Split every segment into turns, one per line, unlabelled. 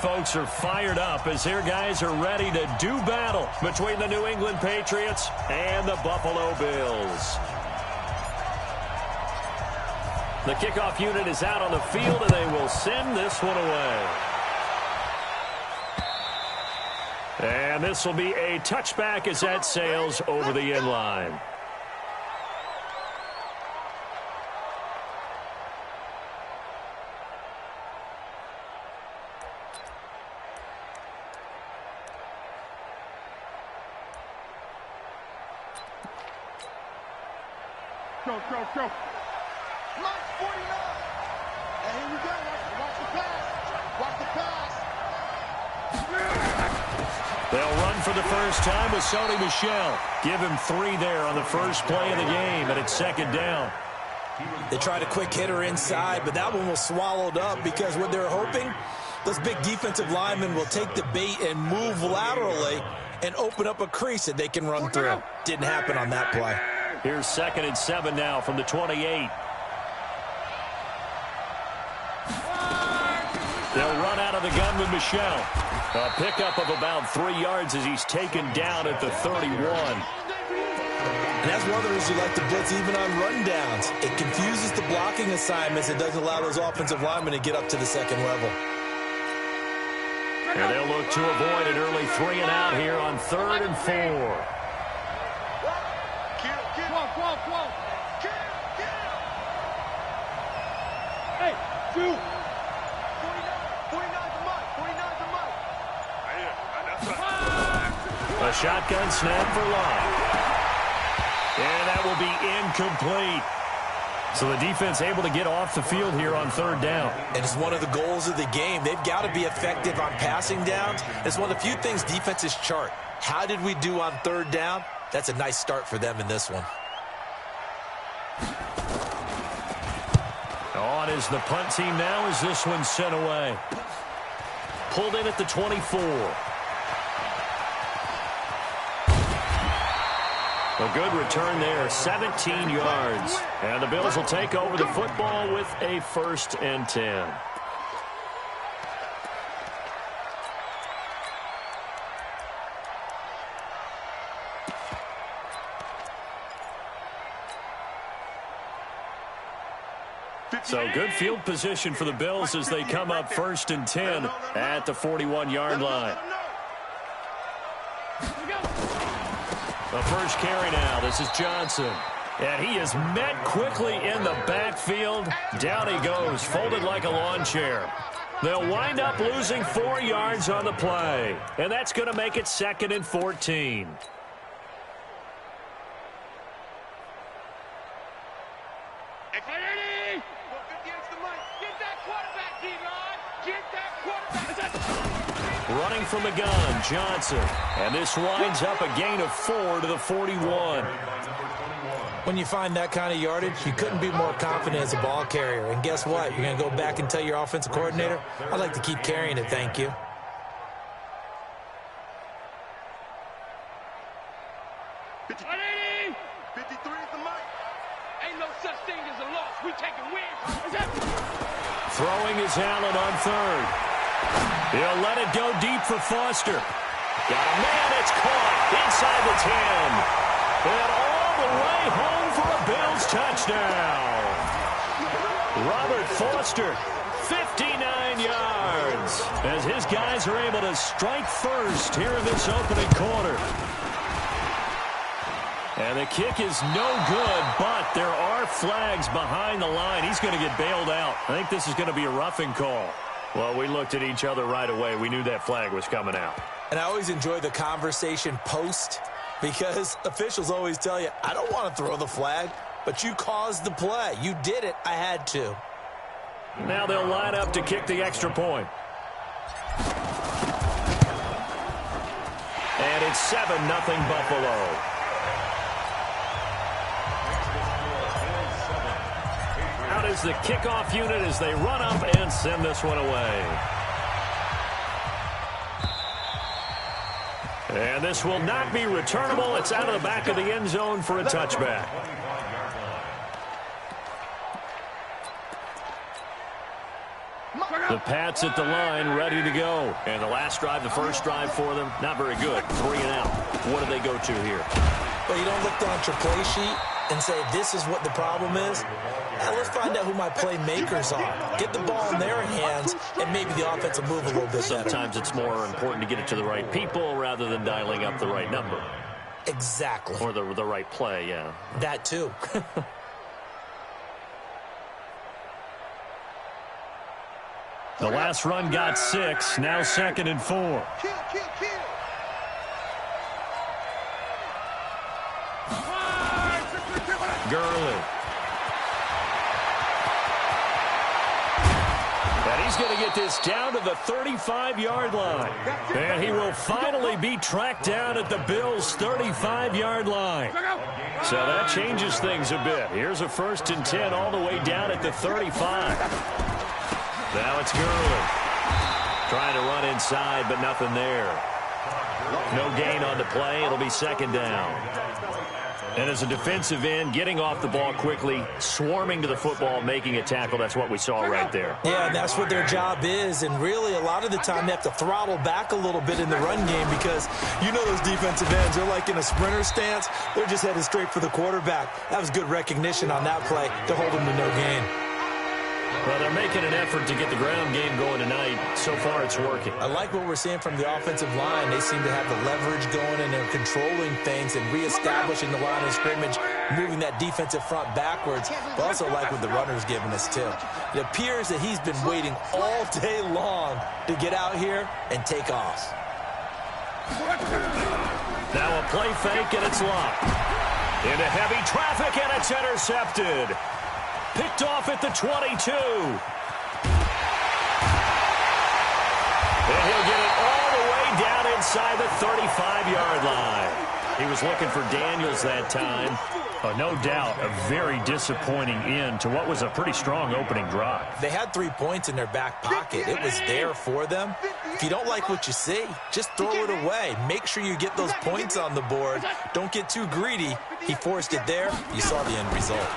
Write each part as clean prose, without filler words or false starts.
Folks are fired up as their guys are ready to do battle between the New England Patriots and the Buffalo Bills. The kickoff unit is out on the field, and they will send this one away. And this will be a touchback as that sails over the end line.
Go. Mike 49. And here we go. Watch the pass. Watch the pass.
They'll run for the first time with Sony Michel. Give him 3 there on the first play of the game, and it's second down.
They tried a quick hitter inside, but that one was swallowed up because what they're hoping, those big defensive linemen will take the bait and move laterally and open up a crease that they can run through. Didn't happen on that play.
Here's 2nd and 7 now from the 28. They'll run out of the gun with Michel. A pickup of about 3 yards as he's taken down at the 31.
And that's one of the reasons you like to blitz even on rundowns. It confuses the blocking assignments. It doesn't allow those offensive linemen to get up to the second level.
And they'll look to avoid an early 3 and out here on 3rd and 4.
Hey, 2. 49
A shotgun snap for Locke. And that will be incomplete. So the defense able to get off the field here on 3rd down.
And it's one of the goals of the game. They've got to be effective on passing downs. It's one of the few things defenses chart. How did we do on 3rd down? That's a nice start for them in this one.
On is the punt team now as this one's sent away. Pulled in at the 24. A good return there, 17 yards. And the Bills will take over the football with a 1st and 10. So good field position for the Bills as they come up 1st and 10 at the 41-yard line. The first carry now. This is Johnson. And he is met quickly in the backfield. Down he goes, folded like a lawn chair. They'll wind up losing 4 yards on the play. And that's going to make it 2nd and 14. Running from the gun, Johnson. And this winds up a gain of 4 to the 41.
When you find that kind of yardage, you couldn't be more confident as a ball carrier. And guess what? You're going to go back and tell your offensive coordinator, I'd like to keep carrying it, thank you.
Throwing is Allen on 3rd. He'll let it go deep for Foster. Got a man, it's caught inside the 10. And all the way home for a Bills touchdown. Robert Foster, 59 yards, as his guys are able to strike first here in this opening quarter. And the kick is no good, but there are flags behind the line. He's going to get bailed out. I think this is going to be a roughing call. Well, we looked at each other right away. We knew that flag was coming out.
And I always enjoy the conversation post because officials always tell you, I don't want to throw the flag, but you caused the play. You did it. I had to.
Now they'll line up to kick the extra point. And it's 7-0 Buffalo. Out is the kickoff unit as they run up and send this one away. And this will not be returnable. It's out of the back of the end zone for a touchback. The The Pats at the line, ready to go. And the last drive, the first drive for them, not very good. 3 and out. What do they go to here?
Well, you don't look down at your play sheet and say, this is what the problem is. Now, let's find out who my playmakers are. Get the ball in their hands, and maybe the offense will move a little bit better.
Sometimes it's more important to get it to the right people rather than dialing up the right number.
Exactly.
Or the right play, yeah.
That too.
The last run got 6, now 2nd and 4.
Kill.
Gurley. And he's going to get this down to the 35-yard line. And he will finally be tracked down at the Bills' 35-yard line. So that changes things a bit. Here's a 1st and 10 all the way down at the 35. Now it's Gurley. Trying to run inside, but nothing there. No gain on the play. It'll be 2nd down. And as a defensive end, getting off the ball quickly, swarming to the football, making a tackle, that's what we saw right there.
Yeah, and that's what their job is. And really, a lot of the time, they have to throttle back a little bit in the run game because you know those defensive ends, they're like in a sprinter stance. They're just headed straight for the quarterback. That was good recognition on that play to hold them to no gain.
Well, they're making an effort to get the ground game going tonight. So far, it's working.
I like what we're seeing from the offensive line. They seem to have the leverage going, and they're controlling things and reestablishing the line of scrimmage, moving that defensive front backwards. But also like what the runner's giving us, too. It appears that he's been waiting all day long to get out here and take off.
Now a play fake, and it's locked. Into heavy traffic, and it's intercepted. Picked off at the 22. And he'll get it all the way down inside the 35-yard line. He was looking for Daniels that time. No doubt a very disappointing end to what was a pretty strong opening drive.
They had 3 points in their back pocket. It was there for them. If you don't like what you see, just throw it away. Make sure you get those points on the board. Don't get too greedy. He forced it there. You saw the end result.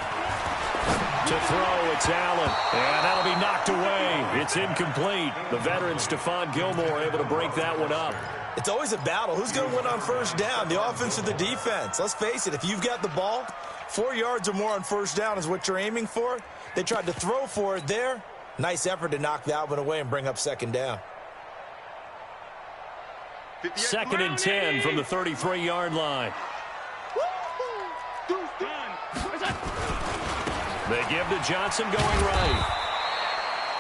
To throw, it's Allen, and that'll be knocked away. It's incomplete. The veteran Stephon Gilmore able to break that one up.
It's always a battle. Who's going to win on 1st down, the offense or the defense? Let's face it, if you've got the ball, 4 yards or more on 1st down is what you're aiming for. They tried to throw for it there. Nice effort to knock that one away and bring up 2nd down.
2nd and 10 from the 33-yard line. They give to Johnson going right.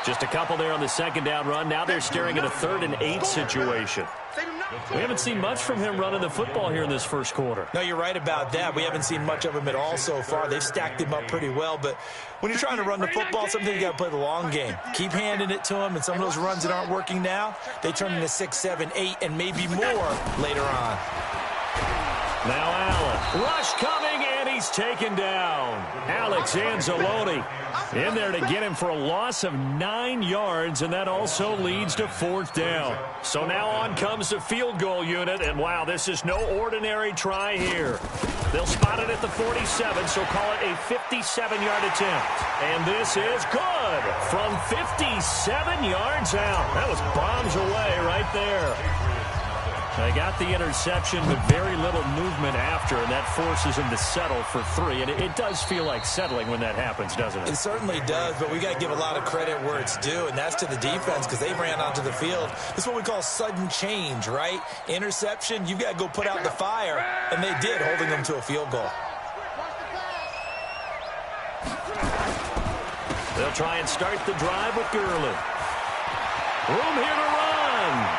Just a couple there on the 2nd down run. Now they're staring at a 3rd and 8 situation. We haven't seen much from him running the football here in this first quarter.
No, you're right about that. We haven't seen much of him at all so far. They've stacked him up pretty well. But when you're trying to run the football, sometimes you got to play the long game. Keep handing it to him, and some of those runs that aren't working now, they turn into 6, 7, 8, and maybe more later on.
Now Allen. Rush coming, and he's taken down. Alex Anzalone in there to get him for a loss of 9 yards, and that also leads to 4th down. So now on comes the field goal unit, and wow, this is no ordinary try here. They'll spot it at the 47, so call it a 57-yard attempt. And this is good from 57 yards out. That was bombs away right there. They got the interception, but very little movement after, and that forces him to settle for 3. And it does feel like settling when that happens, doesn't it?
It certainly does, but we got to give a lot of credit where it's due, and that's to the defense because they ran onto the field. This is what we call sudden change, right? Interception, you've got to go put out the fire, and they did, holding them to a field goal.
They'll try and start the drive with Gurley. Room here to run.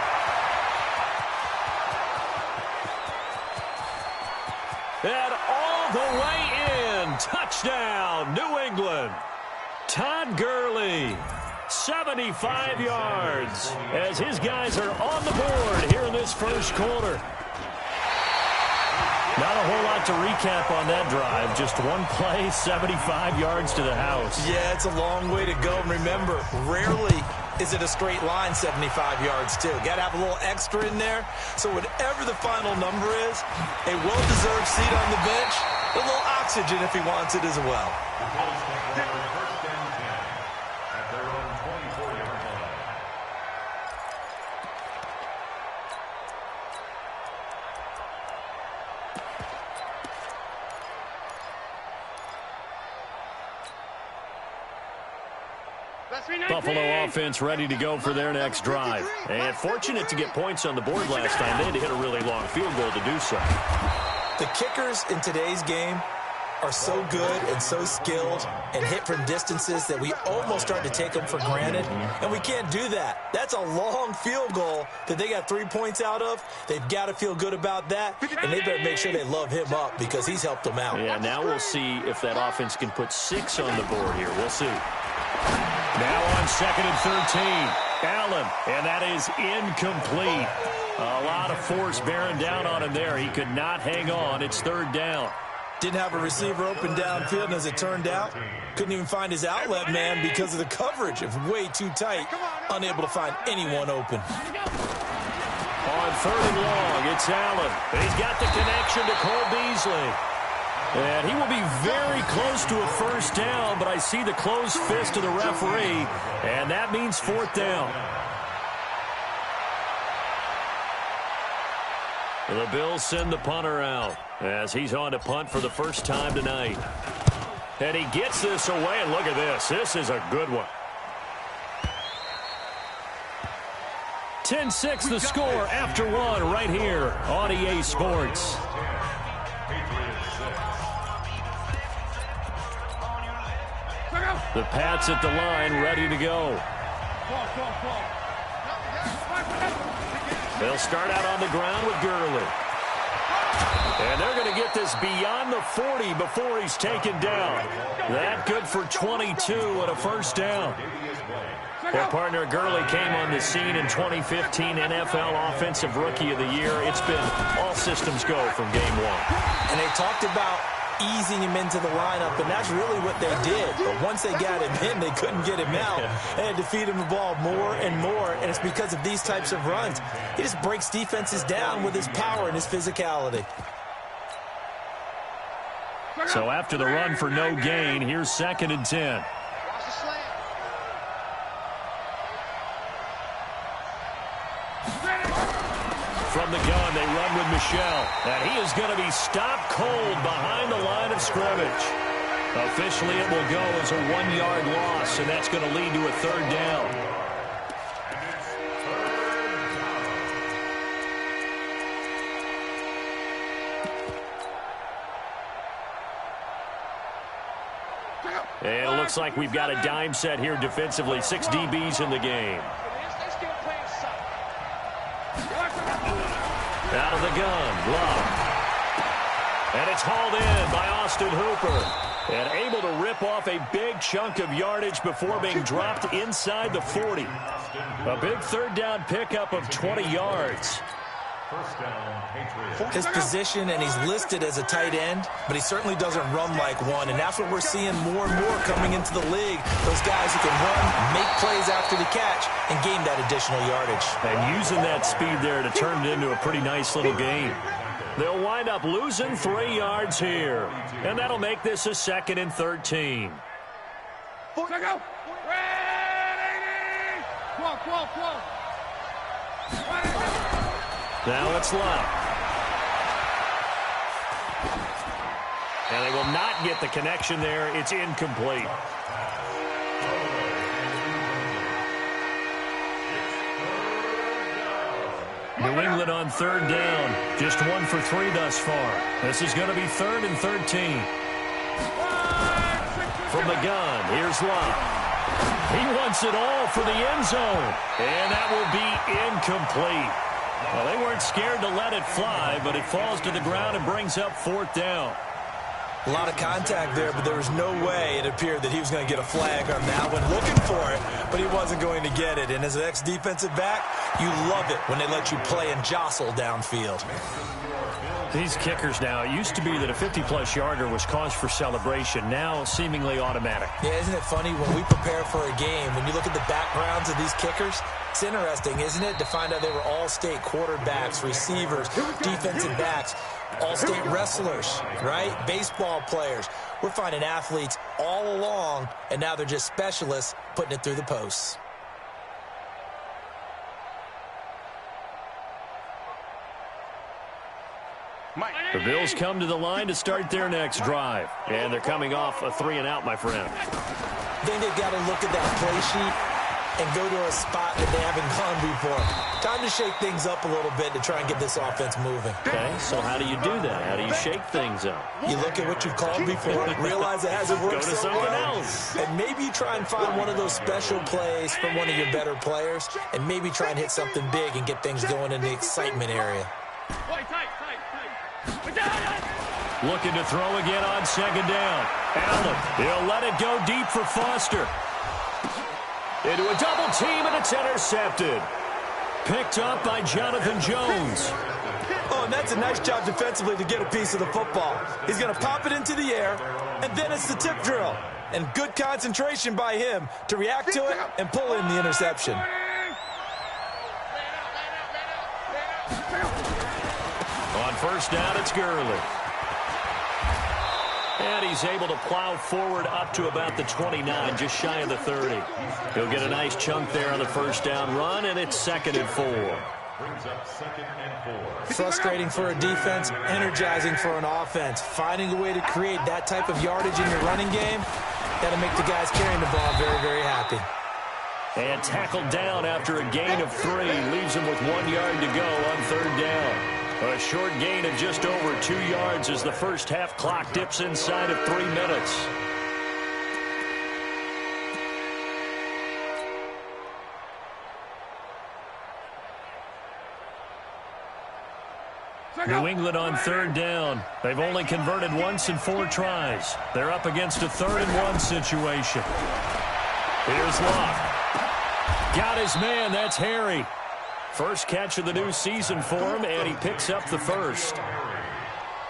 And all the way in. Touchdown, New England. Todd Gurley, 75 yards, as his guys are on the board here in this first quarter. Not a whole lot to recap on that drive. Just one play, 75 yards to the house.
Yeah, it's a long way to go. And remember, rarely is it a straight line 75 yards, too. Got to have a little extra in there. So whatever the final number is, a well-deserved seat on the bench, a little oxygen if he wants it as well.
Buffalo offense ready to go for their next drive. And fortunate to get points on the board last time. They had to hit a really long field goal to do so.
The kickers in today's game are so good and so skilled and hit from distances that we almost start to take them for granted, and we can't do that. That's a long field goal that they got 3 points out of. They've got to feel good about that, and they better make sure they love him up because he's helped them out.
Yeah, now we'll see if that offense can put 6 on the board here. We'll see. Now on 2nd and 13, Allen, and that is incomplete. A lot of force bearing down on him there. He could not hang on. It's 3rd down.
Didn't have a receiver open downfield, and as it turned out, couldn't even find his outlet man because of the coverage. It was way too tight, unable to find anyone open.
On 3rd and long, it's Allen. He's got the connection to Cole Beasley. And he will be very close to a 1st down, but I see the closed fist of the referee, and that means 4th down. The Bills send the punter out as he's on to punt for the first time tonight. And he gets this away, and look at this. This is a good one. 10-6 the score after 1 right here on EA Sports. The Pats at the line ready to go. They'll start out on the ground with Gurley. And they're going to get this beyond the 40 before he's taken down. That good for 22 and a 1st down. Their partner Gurley came on the scene in 2015 NFL Offensive Rookie of the Year. It's been all systems go from game 1.
And they talked about easing him into the lineup, and that's really what they did. But once they got him in, they couldn't get him out. They had to feed him the ball more and more, and it's because of these types of runs. He just breaks defenses down with his power and his physicality.
So after the run for no gain, here's 2nd and 10. From the gun, they run with Michel. And he is going to be stopped cold behind the line of scrimmage. Officially, it will go as a 1-yard loss, and that's going to lead to a 3rd down. And it looks like we've got a dime set here defensively. 6 DBs in the game. Out of the gun, Love. And it's hauled in by Austin Hooper. And able to rip off a big chunk of yardage before being dropped inside the 40. A big 3rd down pickup of 20 yards.
His position, and he's listed as a tight end, but he certainly doesn't run like one, and that's what we're seeing more and more coming into the league. Those guys who can run, make plays after the catch, and gain that additional yardage.
And using that speed there to turn it into a pretty nice little game. They'll wind up losing 3 yards here, and that'll make this a 2nd and 13. Now it's Love. And they will not get the connection there. It's incomplete. New England on 3rd down. Just 1 for 3 thus far. This is going to be 3rd and 13. From the gun, here's Love. He wants it all for the end zone. And that will be incomplete. Well, they weren't scared to let it fly, but it falls to the ground and brings up 4th down.
A lot of contact there, but there was no way it appeared that he was going to get a flag on that one. Looking for it, but he wasn't going to get it. And as an ex-defensive back, you love it when they let you play and jostle downfield.
These kickers now, it used to be that a 50-plus yarder was cause for celebration. Now, seemingly automatic.
Yeah, isn't it funny when we prepare for a game, when you look at the backgrounds of these kickers, it's interesting, isn't it, to find out they were all-state quarterbacks, receivers, defensive backs, all-state wrestlers, right? Baseball players. We're finding athletes all along, and now they're just specialists putting it through the posts.
The Bills come to the line to start their next drive. And they're coming off a 3-and-out, my friend.
I think they've got to look at that play sheet and go to a spot that they haven't gone before. Time to shake things up a little bit to try and get this offense moving.
Okay, so how do you do that? How do you shake things up?
You look at what you've called before, realize it hasn't worked
Go to
so
something
well,
else.
and maybe you try and find one of those special plays from one of your better players, and maybe try and hit something big and get things going in the excitement area.
Looking to throw again on second down. Allen, he'll let it go deep for Foster. Into a double team, and it's intercepted. Picked up by Jonathan Jones.
Oh, and that's a nice job defensively to get a piece of the football. He's going to pop it into the air, and then it's the tip drill. And good concentration by him to react to it and pull in the interception.
On first down, it's Gurley. And he's able to plow forward up to about the 29, just shy of the 30. He'll get a nice chunk there on the first down run, and it's 2nd and 4.
Frustrating for a defense, energizing for an offense. Finding a way to create that type of yardage in your running game, that'll make the guys carrying the ball very, very happy.
And tackled down after a gain of 3. Leaves him with 1 yard to go on third down. A short gain of just over 2 yards as the first half clock dips inside of 3 minutes. New England on third down. They've only converted once in 4 tries. They're up against a 3rd and 1 situation. Here's Locke. Got his man. That's Harry. First catch of the new season for him, and he picks up the first.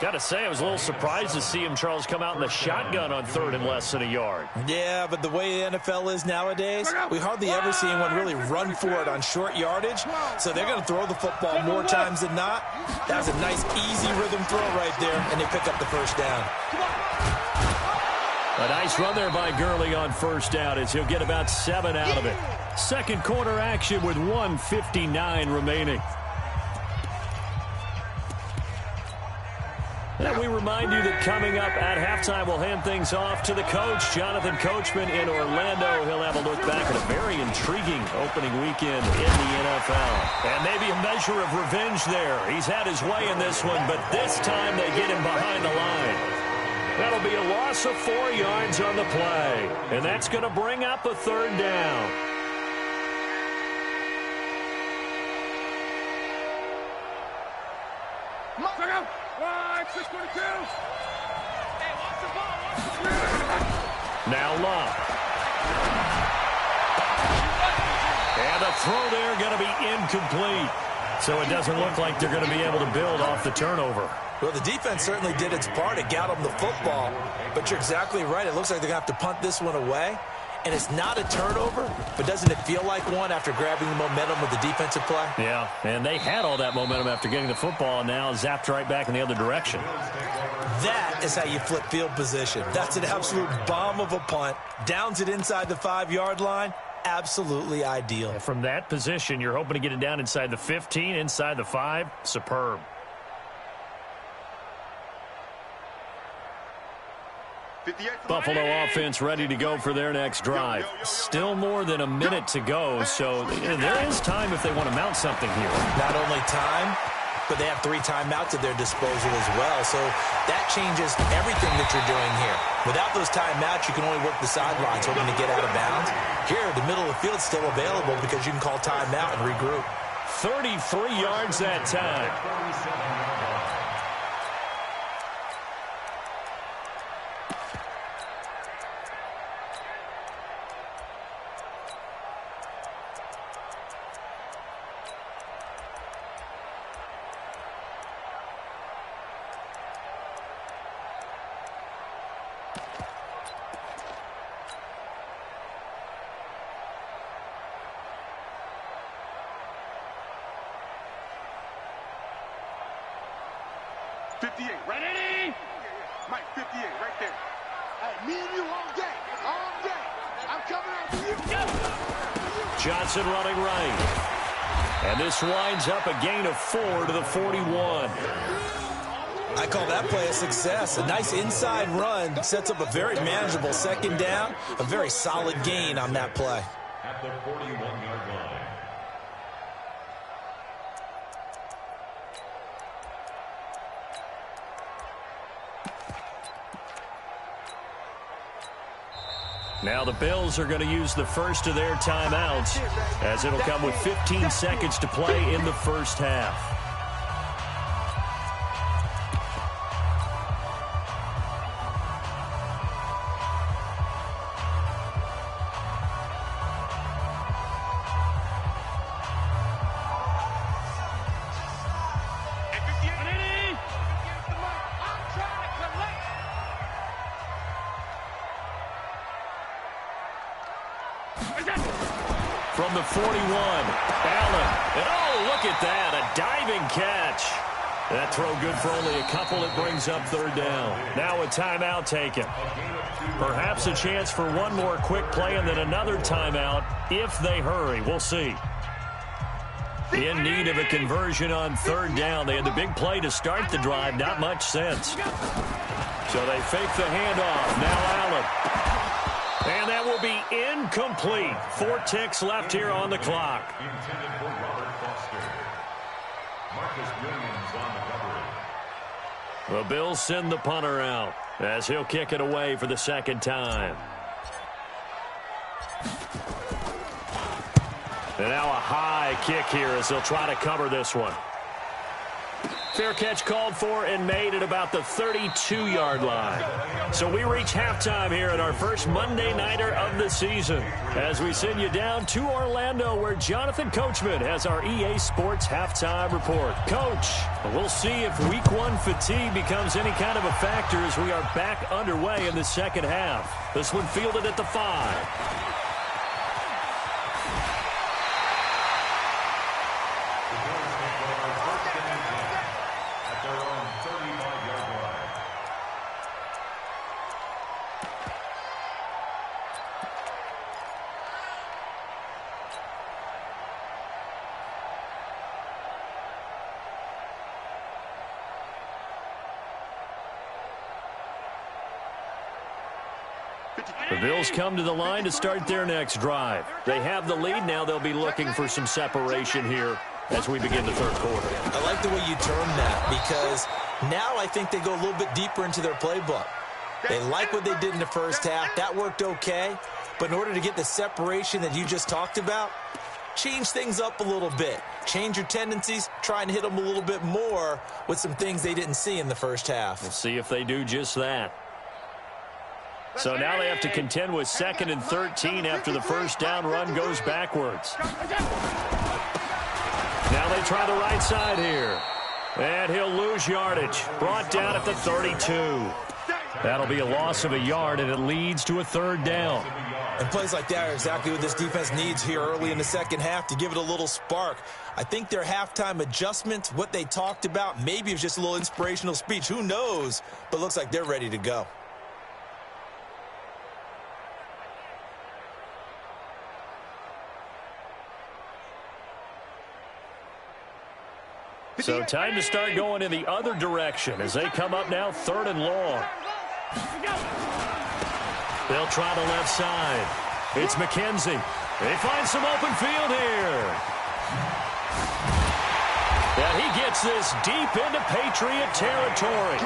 Got to say, I was a little surprised to see him, Charles, come out in the shotgun on 3rd and less than a yard.
Yeah, but the way the NFL is nowadays, we hardly ever see anyone really run for it on short yardage. So they're going to throw the football more times than not. That was a nice, easy rhythm throw right there, and they pick up the first down.
A nice run there by Gurley on first down as he'll get about 7 out of it. Second quarter action with 1:59 remaining. And we remind you that coming up at halftime, we'll hand things off to the coach, Jonathan Coachman in Orlando. He'll have a look back at a very intriguing opening weekend in the NFL. And maybe a measure of revenge there. He's had his way in this one, but this time they get him behind the line. That'll be a loss of 4 yards on the play. And that's going to bring up a third down. Now Locke. And the throw there going to be incomplete. So it doesn't look like they're going to be able to build off the turnover.
Well, the defense certainly did its part. It got them the football. But you're exactly right. It looks like they're going to have to punt this one away. And it's not a turnover, but doesn't it feel like one after grabbing the momentum with the defensive play?
Yeah, and they had all that momentum after getting the football, and now zapped right back in the other direction.
That is how you flip field position. That's an absolute bomb of a punt. Downs it inside the 5-yard line. Absolutely ideal.
And from that position, you're hoping to get it down inside the 15, inside the 5. Superb. Buffalo offense ready to go for their next drive. Still more than a minute to go, so there is time if they want to mount something here.
Not only time, but they have 3 timeouts at their disposal as well, so that changes everything that you're doing here. Without those timeouts, you can only work the sidelines hoping to get out of bounds. Here, the middle of the field is still available because you can call timeout and regroup.
33 yards that time.
Ready? Mike, 58, right there. Hey, me and you all day. All day. I'm coming after you.
Johnson running right. And this winds up a gain of 4 to the 41.
I call that play a success. A nice inside run sets up a very manageable second down, a very solid gain on that play.
At the 41-yard line.
Now the Bills are going to use the first of their timeouts, as it'll come with 15 seconds to play in the first half. From the 41, Allen. And oh, look at that, a diving catch. That throw good for only a couple. It brings up third down. Now a timeout taken. Perhaps a chance for one more quick play and then another timeout if they hurry. We'll see. In need of a conversion on third down. They had the big play to start the drive. Not much sense. So they fake the handoff. Now Allen. And that will be incomplete. 4 ticks left here on the clock.
Intended for Robert Foster. Marcus Williams on the coverage.
The Bills send the punter out as he'll kick it away for the second time. And now a high kick here as they'll try to cover this one. Fair catch called for and made at about the 32-yard line. So we reach halftime here at our first Monday Nighter of the season as we send you down to Orlando where Jonathan Coachman has our EA Sports halftime report. Coach, we'll see if week one fatigue becomes any kind of a factor as we are back underway in the second half. This one fielded at the 5. The Bills come to the line to start their next drive. They have the lead. Now they'll be looking for some separation here as we begin the third quarter.
I like the way you term that because now I think they go a little bit deeper into their playbook. They like what they did in the first half. That worked okay. But in order to get the separation that you just talked about, change things up a little bit. Change your tendencies. Try and hit them a little bit more with some things they didn't see in the first half.
We'll see if they do just that. So now they have to contend with 2nd and 13 after the first down run goes backwards. Now they try the right side here. And he'll lose yardage. Brought down at the 32. That'll be a loss of a yard, and it leads to a third down.
And plays like that are exactly what this defense needs here early in the second half to give it a little spark. I think their halftime adjustment, what they talked about, maybe it was just a little inspirational speech. Who knows? But looks like they're ready to go.
So time to start going in the other direction as they come up now 3rd and long. They'll try the left side. It's McKenzie. They find some open field here. And he gets this deep into Patriot territory.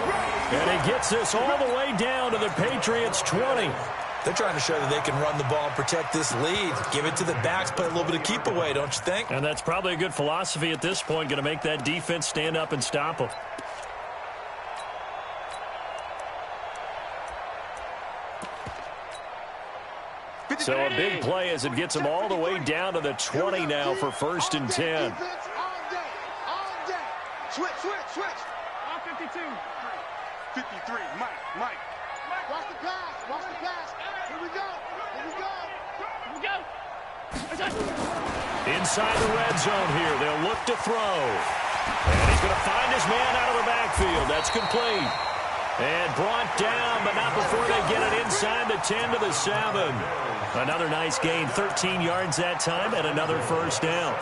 And he gets this all the way down to the Patriots' 20.
They're trying to show that they can run the ball and protect this lead. Give it to the backs, play a little bit of keep away, don't you think?
And that's probably a good philosophy at this point, going to make that defense stand up and stop them. So a big play as it gets them all the way down to the 20 now for 1st and 10.
Switch. On 52. 53, Mike. Watch the pass. Here we go.
Inside the red zone here. They'll look to throw. And he's going to find his man out of the backfield. That's complete. And brought down, but not before they get it inside the 10 to the 7. Another nice gain, 13 yards that time, and another first down.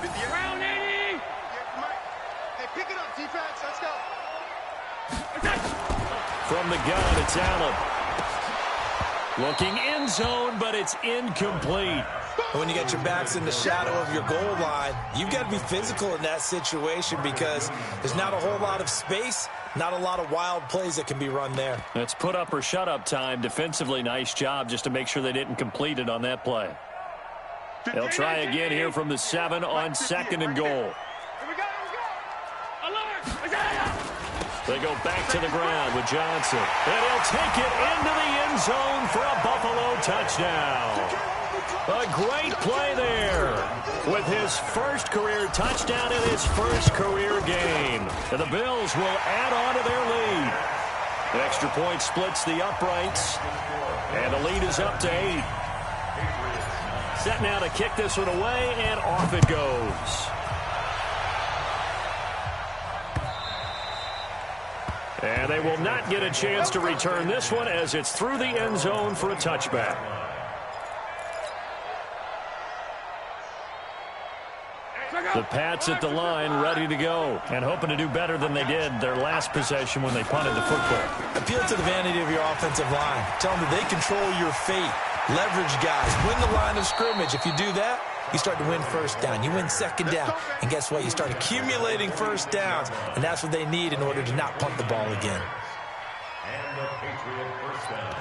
Round 80. Hey, pick it up, defense. Let's go.
From the gun, it's Allen. Looking end zone, but it's incomplete.
When you get your backs in the shadow of your goal line, you've got to be physical in that situation because there's not a whole lot of space, not a lot of wild plays that can be run there.
It's put up or shut up time. Defensively, nice job just to make sure they didn't complete it on that play. They'll try again here from the 7 on 2nd and goal. They go back to the ground with Johnson. And he'll take it into the end zone for a Buffalo touchdown. A great play there with his first career touchdown in his first career game. And the Bills will add on to their lead. The extra point splits the uprights. And the lead is up to 8. Set now to kick this one away, and off it goes. And they will not get a chance to return this one as it's through the end zone for a touchback. The Pats at the line, ready to go, and hoping to do better than they did their last possession when they punted the football.
Appeal to the vanity of your offensive line. Tell them that they control your fate. Leverage guys. Win the line of scrimmage. If you do that, you start to win first down. You win second down. And guess what? You start accumulating first downs. And that's what they need in order to not punt the ball again.
And the Patriot first down.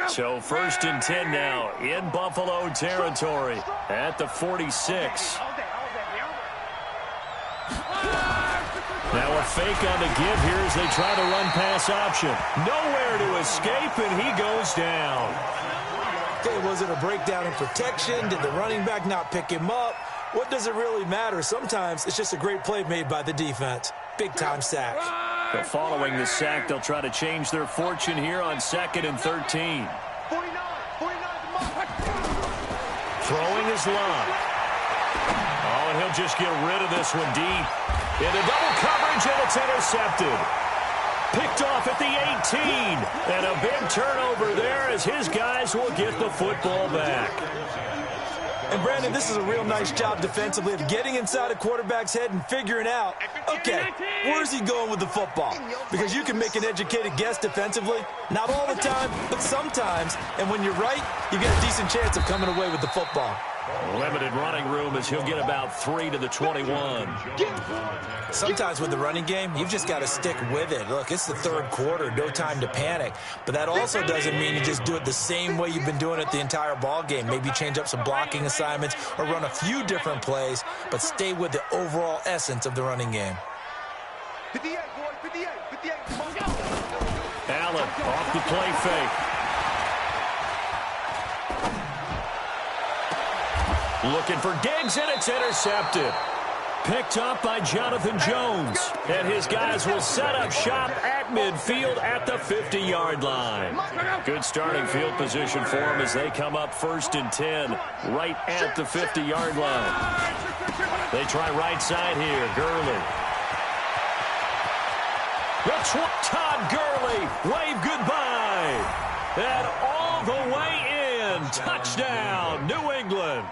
So 1st and 10 now in Buffalo territory at the 46. Now a fake on the give here as they try to run pass option. Nowhere to escape, and he goes down.
Okay, was it a breakdown in protection? Did the running back not pick him up? What does it really matter? Sometimes it's just a great play made by the defense. Big-time sack.
But following the sack, they'll try to change their fortune here on 2nd and 13.
49.
Throwing his long. Oh, and he'll just get rid of this one deep. Into double coverage, and it's intercepted. Picked off at the 18. And a big turnover there as his guys will get the football back.
And, Brandon, this is a real nice job defensively of getting inside a quarterback's head and figuring out, okay, where's he going with the football? Because you can make an educated guess defensively. Not all the time, but sometimes. And when you're right, you get a decent chance of coming away with the football.
Limited running room as he'll get about 3 to the 21.
Sometimes with the running game, you've just got to stick with it. Look, it's the 3rd quarter, no time to panic. But that also doesn't mean you just do it the same way you've been doing it the entire ball game. Maybe change up some blocking assignments or run a few different plays, but stay with the overall essence of the running game.
58, boy, 58.
Allen off the play fake. Looking for Diggs, and it's intercepted. Picked up by Jonathan Jones. And his guys will set up shop at midfield at the 50-yard line. Good starting field position for them as they come up 1st and 10 right at the 50-yard line. They try right side here. Gurley. Todd Gurley. Wave goodbye. And all the way in. Touchdown, New England.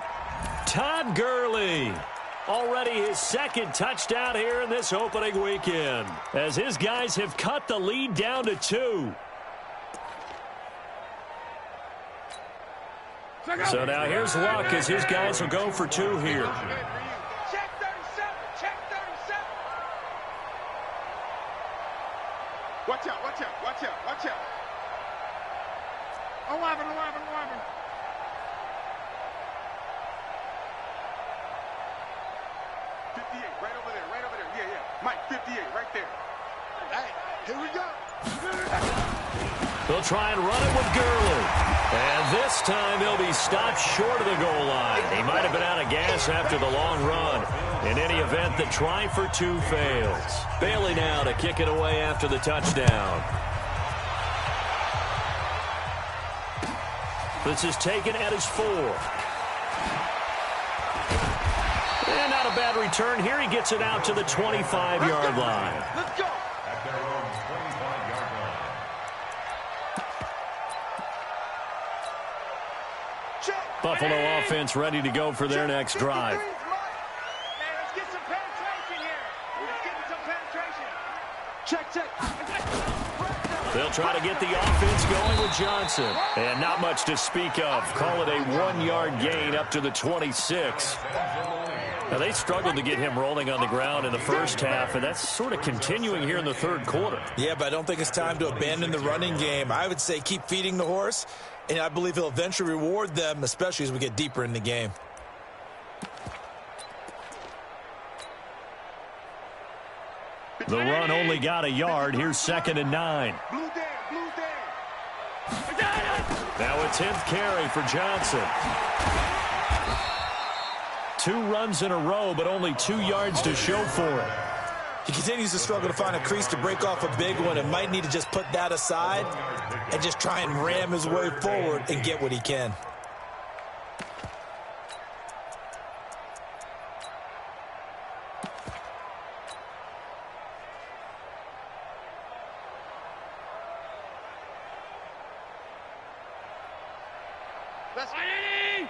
Todd Gurley, already his 2nd touchdown here in this opening weekend, as his guys have cut the lead down to 2. So now here's Luck as his guys will go for 2 here.
Check 37. Watch out. 11. 58, right over there. Yeah. Mike, 58, right there. Hey, here we go.
They'll try and run it with Gurley. And this time he'll be stopped short of the goal line. He might have been out of gas after the long run. In any event, the try for 2 fails. Bailey now to kick it away after the touchdown. This is taken at his 4. And not a bad return here. He gets it out to the 25-yard line.
Let's go.
At their own 25-yard line.
Buffalo offense ready to go for their next drive.
Let's get some penetration here. Let's get some penetration. Check.
They'll try to get the offense going with Johnson. And not much to speak of. Call it a 1-yard gain up to the 26. Now, they struggled to get him rolling on the ground in the first half, and that's sort of continuing here in the third quarter.
Yeah, but I don't think it's time to abandon the running game. I would say keep feeding the horse, and I believe he'll eventually reward them, especially as we get deeper in the game.
The run only got a yard. Here's 2nd and 9.
Blue down.
Now a 10th carry for Johnson. 2 runs in a row, but only 2 yards to show for it.
He continues to struggle to find a crease to break off a big one and might need to just put that aside and just try and ram his way forward and get what he can.
Let's Hey,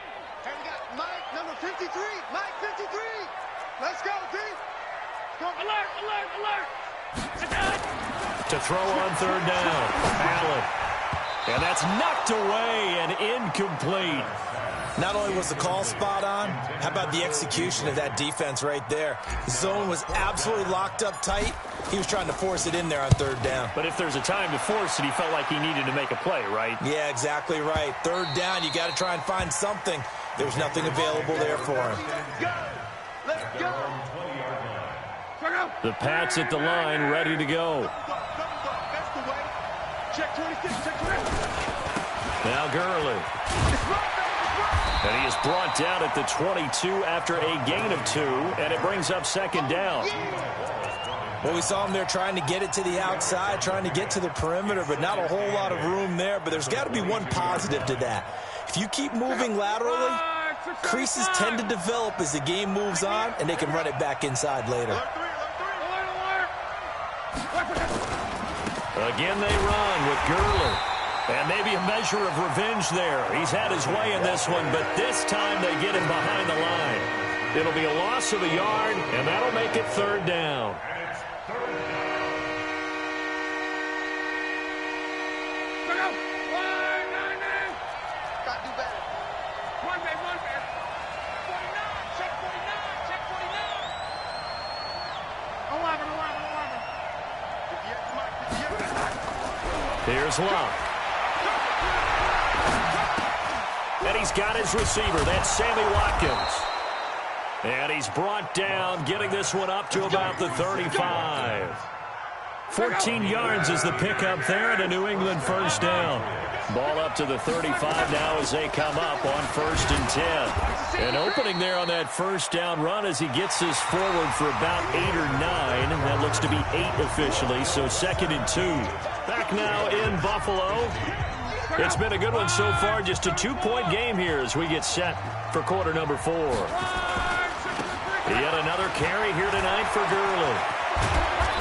we got Mike, number 53. Mike, 53. Let's go, D. Alert.
To throw on 3rd down. Allen. And that's knocked away and incomplete.
Not only was the call spot on, how about the execution of that defense right there? The zone was absolutely locked up tight. He was trying to force it in there on 3rd down.
But if there's a time to force it, he felt like he needed to make a play, right?
Yeah, exactly right. 3rd down, you got to try and find something. There's nothing available there for him.
Let's go.
The Pats at the line, ready to go.
That's the way. Check 26, check 26.
Now Gurley. And he is brought down at the 22 after a gain of 2, and it brings up 2nd down.
Well, we saw him there trying to get it to the outside, trying to get to the perimeter, but not a whole lot of room there. But there's got to be one positive to that. If you keep moving laterally, creases tend to develop as the game moves on, and they can run it back inside later.
Again they run with Gurley. And maybe a measure of revenge there. He's had his way in this one, but this time they get him behind the line. It'll be a loss of a yard, and that'll make it 3rd down.
Gotta do better. One man. 49, check 49. 11.
Here's Love. And he's got his receiver. That's Sammy Watkins. And he's brought down, getting this one up to about the 35. 14 yards is the pickup there, and a New England 1st down. Ball up to the 35 now as they come up on 1st and 10. And opening there on that 1st down run as he gets this forward for about 8 or 9. That looks to be 8 officially, so 2nd and 2. Back now in Buffalo. It's been a good one so far, just a 2-point game here as we get set for quarter number 4. Yet another carry here tonight for Gurley.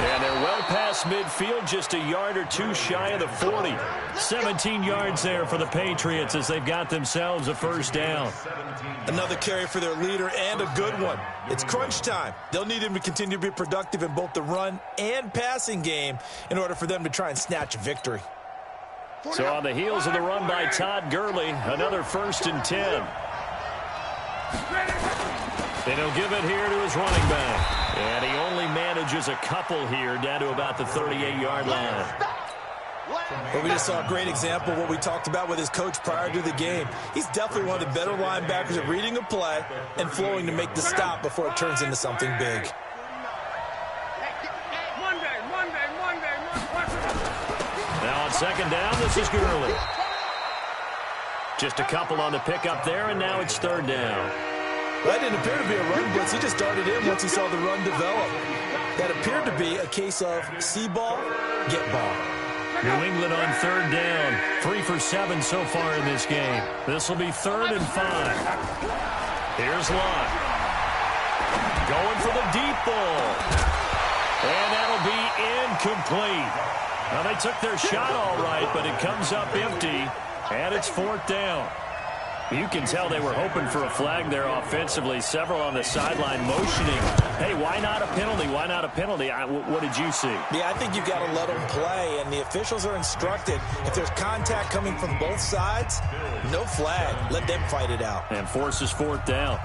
And they're well past midfield, just a yard or 2 shy of the 40. 17 yards there for the Patriots as they've got themselves a 1st down.
Another carry for their leader, and a good one. It's crunch time. They'll need him to continue to be productive in both the run and passing game in order for them to try and snatch a victory.
So on the heels of the run by Todd Gurley, another 1st and 10. And he'll give it here to his running back. And he only manages a couple here down to about the 38-yard line.
Well, we just saw a great example of what we talked about with his coach prior to the game. He's definitely one of the better linebackers at reading a play and flowing to make the stop before it turns into something big.
Now on 2nd down, this is Gurley. Just a couple on the pickup there, and now it's 3rd down.
Well, that didn't appear to be a run blitz. He just darted in once he saw the run develop. That appeared to be a case of see ball, get ball.
New England on 3rd down. 3 for 7 so far in this game. This will be 3rd and 5. Here's Lott. Going for the deep ball. And that'll be incomplete. Now, they took their shot all right, but it comes up empty, and it's 4th down. You can tell they were hoping for a flag there offensively. Several on the sideline motioning. Hey, why not a penalty? Why not a penalty? What did you see?
Yeah, I think you got to let them play, and the officials are instructed. If there's contact coming from both sides, no flag. Let them fight it out.
And forces fourth down.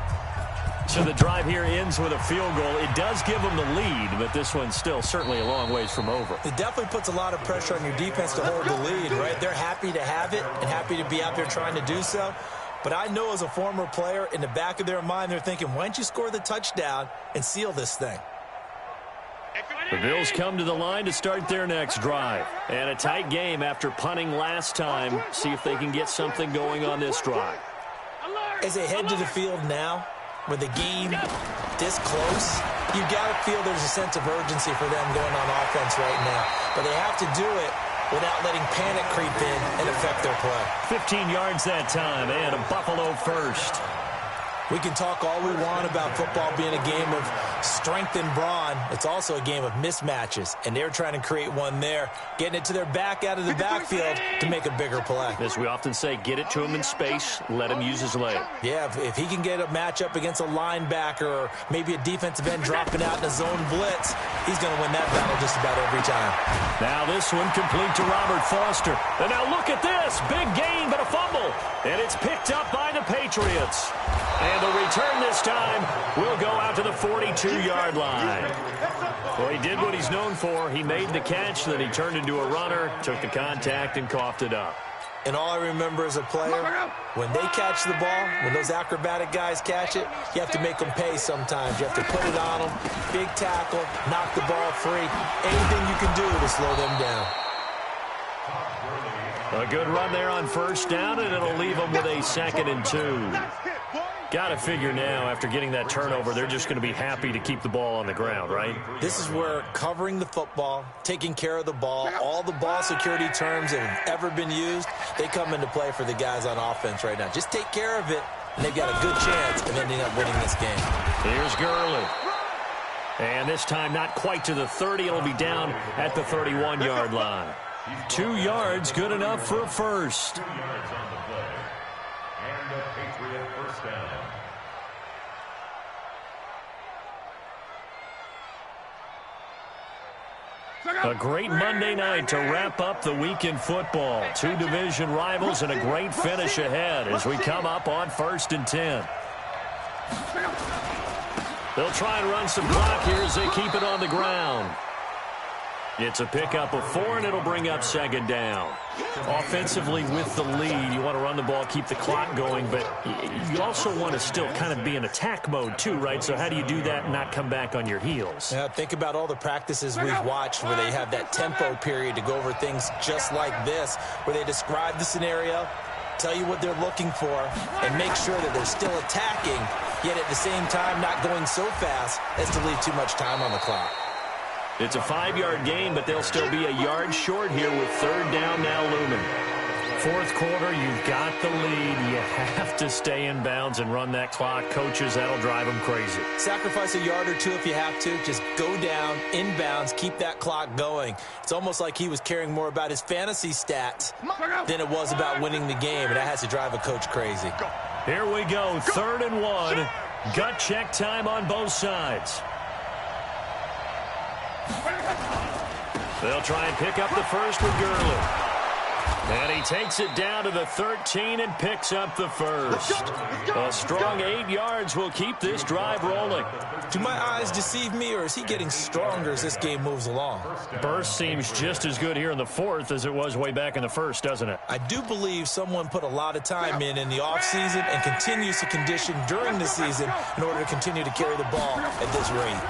So the drive here ends with a field goal. It does give them the lead, but this one's still certainly a long ways from over.
It definitely puts a lot of pressure on your defense to hold the lead, right? They're happy to have it and happy to be out there trying to do so. But I know as a former player, in the back of their mind, they're thinking, why don't you score the touchdown and seal this thing?
The Bills come to the line to start their next drive. And a tight game after punting last time. See if they can get something going on this drive.
As they head to the field now, with the game this close, you got to feel there's a sense of urgency for them going on offense right now. But they have to do it without letting panic creep in and affect their play.
15 yards that time, and a Buffalo first.
We can talk all we want about football being a game of strength and brawn. It's also a game of mismatches, and they're trying to create one there, getting it to their back out of the backfield to make a bigger play.
As we often say, get it to him in space, let him use his leg.
Yeah, if he can get a matchup against a linebacker or maybe a defensive end dropping out in a zone blitz, he's going to win that battle just about every time.
Now this one complete to Robert Foster. And now look at this. Big gain, but a fumble. And it's picked up by the Patriots. And the return this time will go out to the 42-yard line. Well, he did what he's known for. He made the catch, then he turned into a runner, took the contact, and coughed it up.
And all I remember as a player, when they catch the ball, when those acrobatic guys catch it, you have to make them pay sometimes. You have to put it on them, big tackle, knock the ball free. Anything you can do to slow them down.
A good run there on first down, and it'll leave them with a 2nd and 2. Got to figure now, after getting that turnover, they're just going to be happy to keep the ball on the ground, right?
This is where covering the football, taking care of the ball, all the ball security terms that have ever been used, they come into play for the guys on offense right now. Just take care of it, and they've got a good chance of ending up winning this game.
Here's Gurley. And this time not quite to the 30. It'll be down at the 31-yard line. 2 yards, good enough for a first.
2 yards on the play. And a Patriot first down.
A great Monday night to wrap up the week in football. 2 division rivals and a great finish ahead as we come up on 1st and 10. They'll try and run some clock here as they keep it on the ground. It's a pickup of 4, and it'll bring up 2nd down. Offensively with the lead, you want to run the ball, keep the clock going, but you also want to still kind of be in attack mode too, right? So how do you do that and not come back on your heels?
Yeah, think about all the practices we've watched where they have that tempo period to go over things just like this, where they describe the scenario, tell you what they're looking for, and make sure that they're still attacking, yet at the same time not going so fast as to leave too much time on the clock.
It's a 5-yard gain, but they'll still be a yard short here with 3rd down now looming. 4th quarter, you've got the lead. You have to stay in bounds and run that clock. Coaches, that'll drive them crazy.
Sacrifice a yard or 2 if you have to. Just go down, in bounds, keep that clock going. It's almost like he was caring more about his fantasy stats than it was about winning the game, and that has to drive a coach crazy.
Here we go, 3rd and 1. Gut check time on both sides. They'll try and pick up the first with Gurley. And he takes it down to the 13 and picks up the first. A strong 8 yards will keep this drive rolling.
Do my eyes deceive me, or is he getting stronger as this game moves along?
Burst seems just as good here in the 4th as it was way back in the 1st, doesn't it?
I do believe someone put a lot of time in the offseason and continues to condition during the season in order to continue to carry the ball at this rate.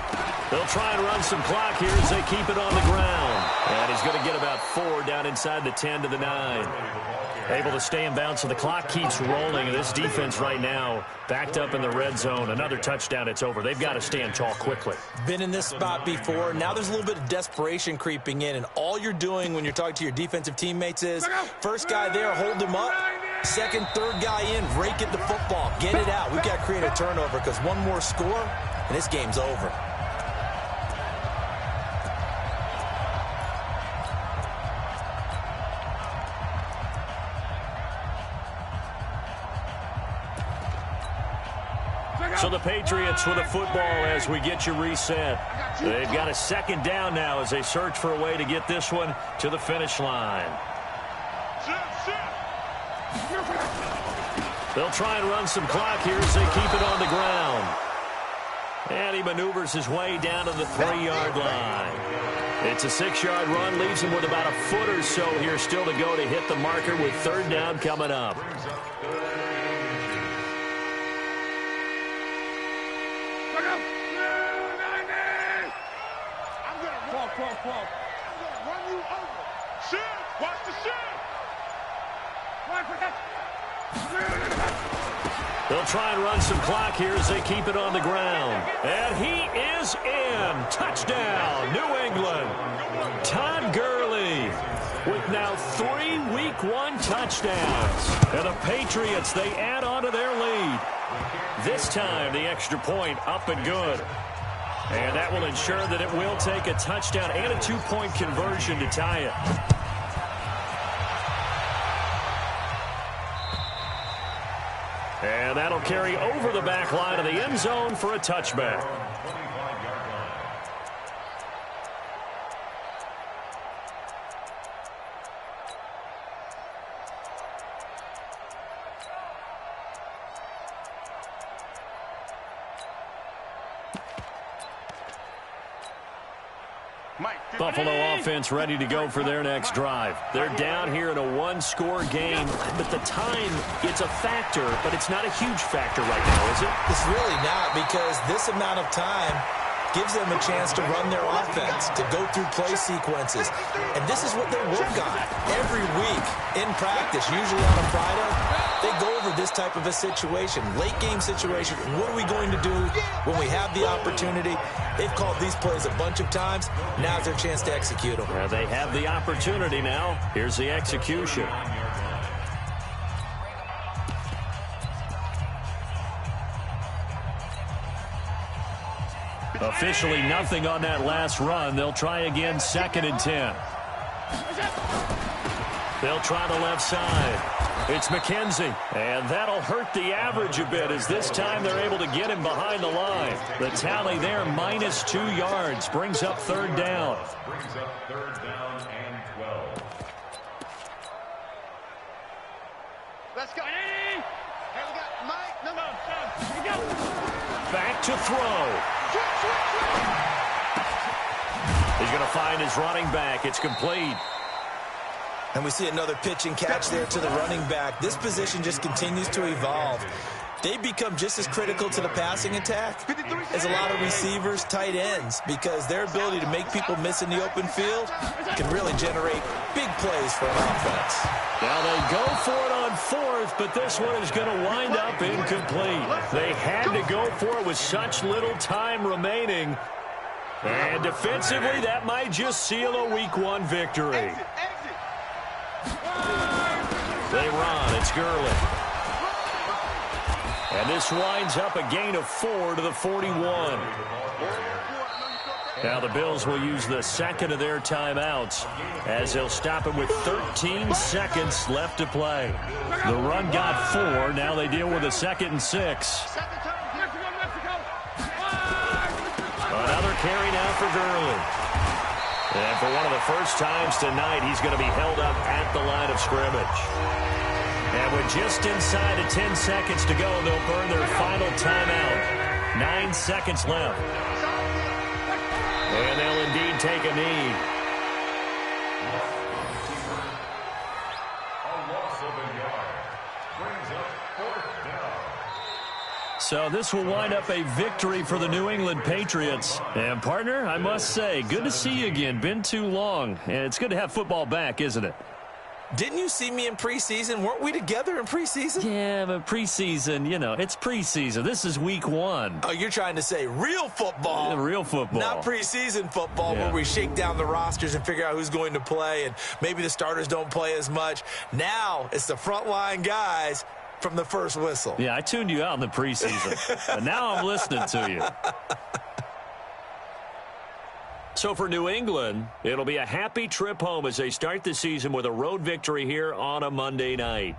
They'll try and run some clock here as they keep it on the ground. And he's going to get about 4 down inside the 10 to the 9. Able to stay in bounds, so the clock keeps rolling. And this defense right now backed up in the red zone. Another touchdown, it's over. They've got to stand tall quickly.
Been in this spot before. Now there's a little bit of desperation creeping in. And all you're doing when you're talking to your defensive teammates is, first guy there, hold him up. Second, third guy in, rake at the football. Get it out. We've got to create a turnover because one more score, and this game's over.
So the Patriots with a football as we get you reset. They've got a second down now as they search for a way to get this one to the finish line. They'll try and run some clock here as they keep it on the ground. And he maneuvers his way down to the 3-yard line. It's a 6-yard run, leaves him with about a foot or so here still to go to hit the marker with third down coming up.
I'm gonna run you over. Shoot! Watch the shoot!
They'll try and run some clock here as they keep it on the ground. And he is in. Touchdown, New England. Todd Gurley with now 3 Week 1 touchdowns. And the Patriots, they add on to their lead. This time, the extra point up and good. And that will ensure that it will take a touchdown and a 2-point conversion to tie it. And that'll carry over the back line of the end zone for a touchback. Buffalo offense ready to go for their next drive. They're down here in a 1-score game, but the time, it's a factor, but it's not a huge factor right now, is it?
It's really not, because this amount of time gives them a chance to run their offense, to go through play sequences. And this is what they work on every week in practice, usually on a Friday. They go over this type of a situation, late game situation. What are we going to do when we have the opportunity? They've called these plays a bunch of times. Now's their chance to execute them.
Well, they have the opportunity now. Here's the execution. Officially nothing on that last run. They'll try again, 2nd and 10. They'll try the left side. It's McKenzie, and that'll hurt the average a bit as this time they're able to get him behind the line. The tally there, -2 yards, brings up third down.
Brings up third down and 12.
Let's go. Hey, we got Mike. No. Here we go.
Back to throw. He's going to find his running back. It's complete.
And we see another pitch and catch there to the running back. This position just continues to evolve. They become just as critical to the passing attack as a lot of receivers, tight ends, because their ability to make people miss in the open field can really generate big plays for an offense.
Now they go for it on 4th, but this one is going to wind up incomplete. They had to go for it with such little time remaining. And defensively, that might just seal a Week 1 victory. They run. It's Gurley. And this winds up a gain of 4 to the 41. Now the Bills will use the second of their timeouts as they'll stop it with 13 seconds left to play. The run got 4. Now they deal with a 2nd and 6. Another carry now for Gurley. And for one of the first times tonight, he's going to be held up at the line of scrimmage. And with just inside of 10 seconds to go, they'll burn their final timeout. 9 seconds left. And they'll indeed take a knee.
A loss of a yard. Brings up 4th down.
So this will wind up a victory for the New England Patriots. And, partner, I must say, good to see you again. Been too long. And it's good to have football back, isn't it?
Didn't you see me in preseason? Weren't we together in preseason?
Yeah, but preseason, you know, it's preseason. This is Week 1.
Oh, you're trying to say real football.
Yeah, real football.
Not preseason football where we shake down the rosters and figure out who's going to play, and maybe the starters don't play as much. Now it's the frontline guys from the first whistle.
Yeah, I tuned you out in the preseason. But now I'm listening to you. So for New England, it'll be a happy trip home as they start the season with a road victory here on a Monday night.